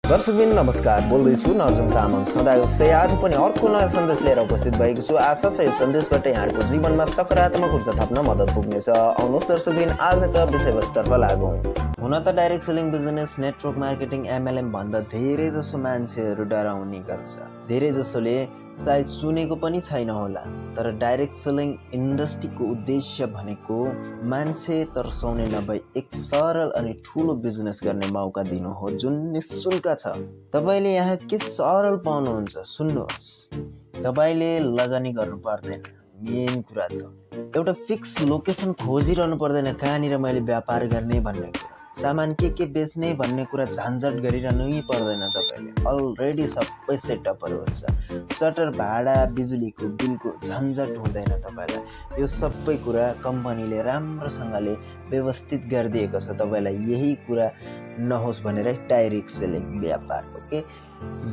दर्शकबिन नमस्कार, बोल्दैछु नर्जन तामाङ। सदा जस्तै आज पनि अर्को नयाँ सन्देश लिएर उपस्थित भएको छु। आशा छ यो सन्देशबाट यहाँको जीवनमा सकारात्मक ऊर्जा थप्न मद्दत पुग्नेछ। आउनुहोस् दर्शकबिन, आजका विषयवस्तुतर्फ लागौँ। हुन त direct selling business, network marketing, MLM भन्दा धेरै जसो मान्छेहरू डराउने गर्छ। धेरै जसोले सायद सुनेको पनि छैन होला, तर डाइरेक्ट सेलिङ इन्डस्ट्रीको उद्देश्य भनेको मान्छे तर्साउने नभई एक सरल अनि ठुलो बिजनेस गर्ने मौका दिनु हो, जुन निःशुल्क छ। तपाईले यहाँ के सरल पाउनुहुन्छ सुन्नुहोस्। तपाईले लगानी गर्नु पर्दैन, मेन कुरा त एउटा फिक्स लोकेसन खोजिरहनु पर्दैन कहाँनिर मैले व्यापार गर्ने भन्ने कुरा, सामान के बेच्ने भन्ने कुरा झन्झट गरिरहनै पर्दैन। तपाईले अलरेडी सबै सेटअपहरू हुन्छ। सटर, भाडा, बिजुलीको बिलको झन्झट हुँदैन तपाईलाई। यो सबै कुरा कम्पनीले राम्रोसँगले व्यवस्थित गरिदिएको छ। तपाईलाई यही कुरा नहोस् भनेर डाइरेक्ट सेलिङ व्यापार। ओके,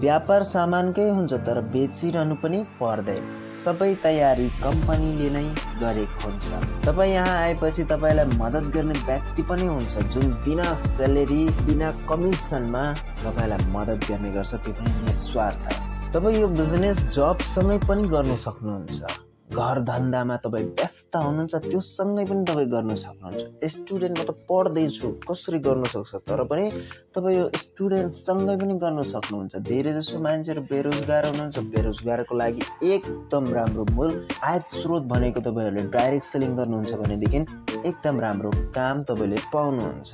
व्यापार सामानकै हुन्छ तर बेचिरहनु पनि पर्दैन। सबै तयारी कम्पनीले नै गरेको हुन्छ। तपाईँ यहाँ आएपछि तपाईँलाई मद्दत गर्ने व्यक्ति पनि हुन्छ, जुन बिना स्यालेरी, बिना कमिसनमा तपाईँलाई मद्दत गर्ने गर्छ, त्यो पनि निस्वार्थ। तपाईँ यो बिजनेस जबसँगै पनि गर्न सक्नुहुन्छ। घर धन्दामा तपाईँ व्यस्त हुनुहुन्छ, त्यो सँगै पनि तपाईँ गर्न सक्नुहुन्छ। स्टुडेन्टमा त पढ्दैछु कसरी गर्न सक्छ, तर पनि तपाईँ यो स्टुडेन्टसँगै पनि गर्न सक्नुहुन्छ। धेरै जसो मान्छेहरू बेरोजगार हुनुहुन्छ, बेरोजगारको लागि एकदम राम्रो मूल आय स्रोत भनेको तपाईँहरूले डाइरेक्ट सेलिङ गर्नुहुन्छ भनेदेखि एकदम राम्रो काम तपाईँले पाउनुहुन्छ।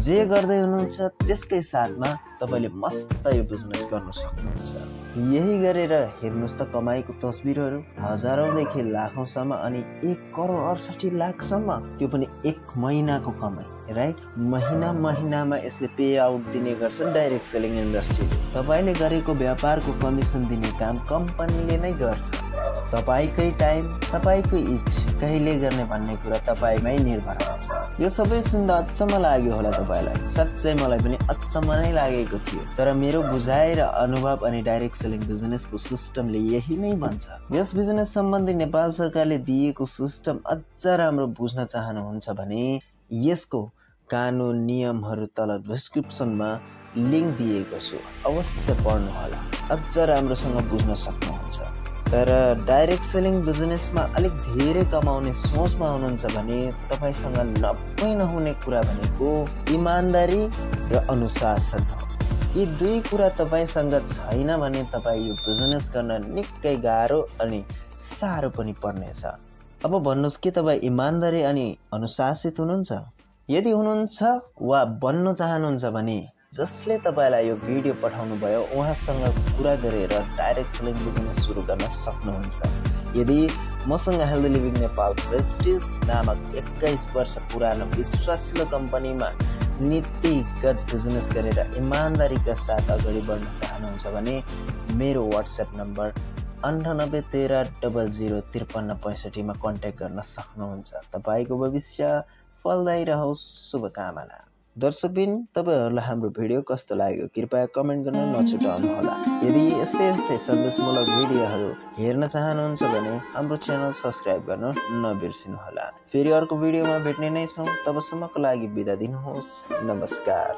जे गर्दै हुनुहुन्छ त्यसकै साथमा तपाईँले मस्त यो बिजनेस गर्न सक्नुहुन्छ। यही गरेर हेर्नुहोस् त, कमाइको तस्बिरहरू हजारौँदेखि लाखौँसम्म अनि 1 करोड 68 लाखसम्म, त्यो पनि 1 महिनाको कमाइ, राइट। महिनामा यसले पे आउट दिने गर्छ डाइरेक्ट सेलिङ इन्डस्ट्रीले। तपाईँले गरेको व्यापारको कमिसन दिने काम कम्पनीले नै गर्छ। तपाईँकै टाइम, तपाईँकै इच्छा कहिले गर्ने भन्ने कुरा तपाईँमै निर्भर हुन्छ। यो सबै सुन्दा अचम्म लाग्यो होला तपाईँलाई, साँच्चै मलाई पनि अचम्म नै लागेको थियो। तर मेरो बुझाइ र अनुभव अनि डाइरेक्ट सेलिङ बिजनेसको सिस्टमले यही नै भन्छ। यस बिजनेस सम्बन्धी नेपाल सरकारले दिएको सिस्टम अझ राम्रो बुझ्न चाहनुहुन्छ भने यसको कानुन नियमहरू तल डिस्क्रिप्सनमा लिङ्क दिएको छु, अवश्य पढ्नुहोला, अझ राम्रोसँग बुझ्न सक्नुहुन्छ। तर डाइरेक्ट सेलिङ बिजनेसमा अलिक धेरै कमाउने सोचमा हुनुहुन्छ भने तपाईँसँग नहुने कुरा भनेको इमान्दारी र अनुशासन हो। यी दुई कुरा तपाईँसँग छैन भने तपाईँ यो बिजनेस गर्न निकै गाह्रो अनि साह्रो पनि पर्नेछ। अब भन्नुहोस्, के तपाईँ इमान्दारी अनि अनुशासित हुनुहुन्छ? यदि हुनुहुन्छ वा बन्न चाहनुहुन्छ भने जसले तपाईँलाई यो भिडियो पठाउनु भयो उहाँसँग कुरा गरेर डाइरेक्ट सेलिङ बिजनेस सुरु गर्न सक्नुहुन्छ। यदि मसँग हेल्दी लिभिङ नेपाल प्रेस्टिज नामक 21 वर्ष पुरानो विश्वासिलो कम्पनीमा नीतिगत बिजनेस गरेर इमान्दारीका साथ अगाडि बढ्न चाहनुहुन्छ भने मेरो वाट्सएप नम्बर 9813005365 मा कन्ट्याक्ट गर्न सक्नुहुन्छ। तपाईँको भविष्य फलदायी रहोस्, शुभकामना। दर्शकबिन, तपाईहरूलाई हाम्रो भिडियो कस्तो लाग्यो कृपया कमेन्ट गर्न नछुटाउनुहोला। यदि यस्तै सन्देशमूलक भिडियोहरू हेर्न चाहनुहुन्छ भने हाम्रो च्यानल सब्स्क्राइब गर्न नबिर्सिनुहोला। फेरि अर्को भिडियोमा भेट्ने नै छौँ, तबसम्मको लागि बिदा दिनुहोस्। नमस्कार।